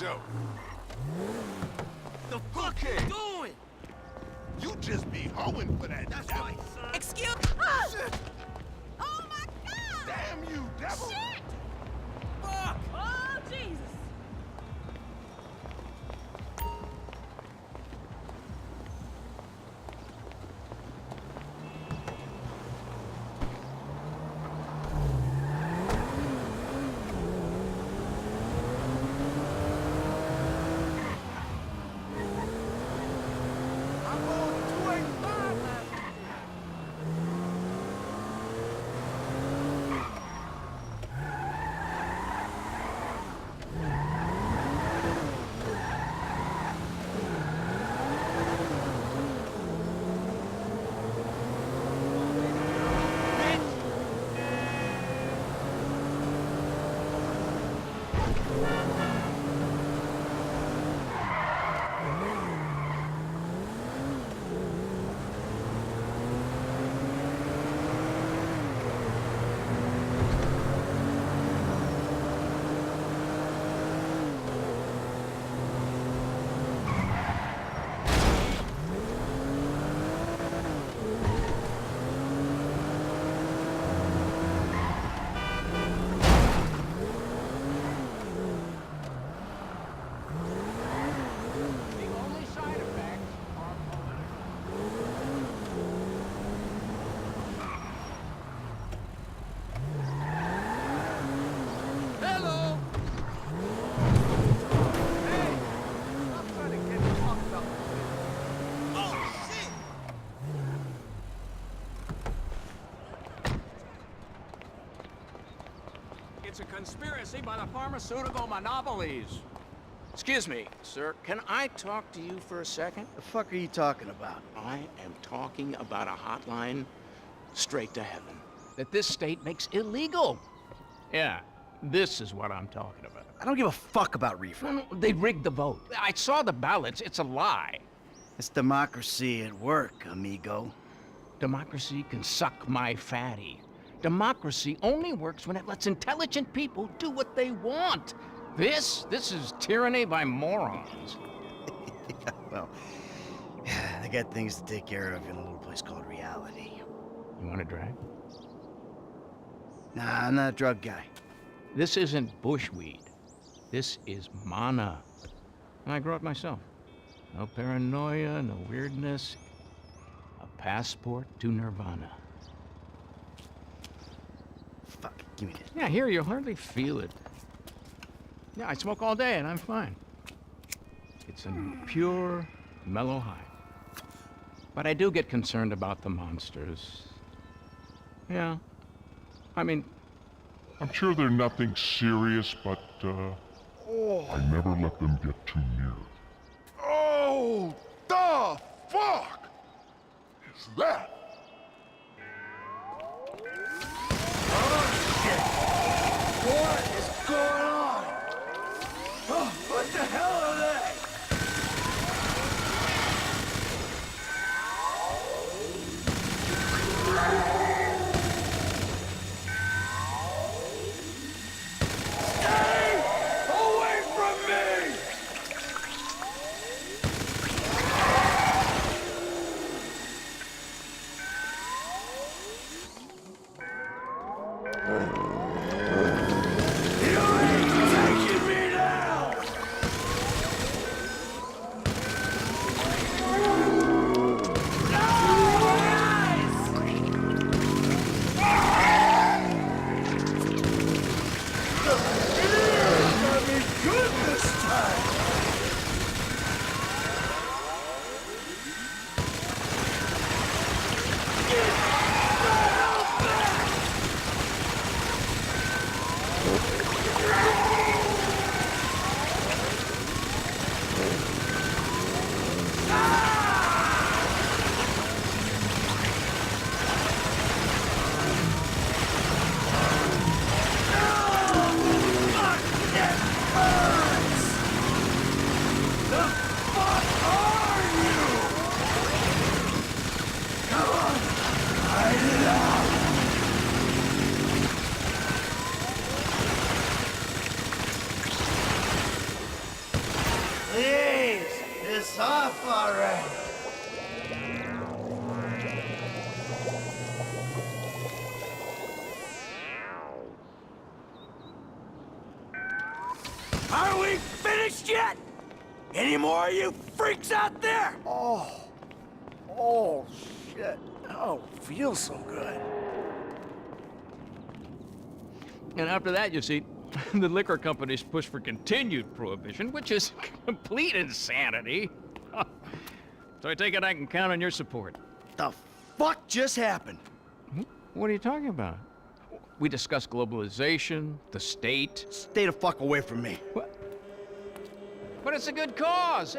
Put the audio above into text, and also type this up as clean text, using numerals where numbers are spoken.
show. The fuck you doing? You just be hoeing for that. That's devil. right, son. Excuse. Shit. Oh my God! Damn you, devil. Shit! Fuck! Oh Jesus! I'm going 285 now. The only side effects are political. Hello! Hey! Stop trying to get me fucked up. Oh, shit! It's a conspiracy by the pharmaceutical monopolies. Excuse me, sir. Can I talk to you for a second? The fuck are you talking about? I am talking about a hotline straight to heaven that this state makes illegal. Yeah, this is what I'm talking about. I don't give a fuck about reefer. No, they rigged the vote. I saw the ballots. It's a lie. It's democracy at work, amigo. Democracy can suck my fatty. Democracy only works when it lets intelligent people do what they want. This is tyranny by morons. Well, I got things to take care of in a little place called reality. You want a drag? Nah, I'm not a drug guy. This isn't bushweed. This is mana. And I grow it myself. No paranoia, no weirdness. A passport to nirvana. Fuck, give me that. Yeah, here, you'll hardly feel it. Yeah, I smoke all day and I'm fine. It's a pure, mellow high. But I do get concerned about the monsters. Yeah. I mean, I'm sure they're nothing serious, but, I never let them get too near. Oh, the fuck is that? Oh, shit. What is going on? Oh, what the hell are they? Stay away from me! Are we finished yet? Any more of you freaks out there? Oh, shit. Oh, feels so good. And after that, you see, the liquor companies push for continued prohibition, which is complete insanity. So I take it I can count on your support. The fuck just happened? What are you talking about? We discussed globalization, the state. Stay the fuck away from me. What? But it's a good cause.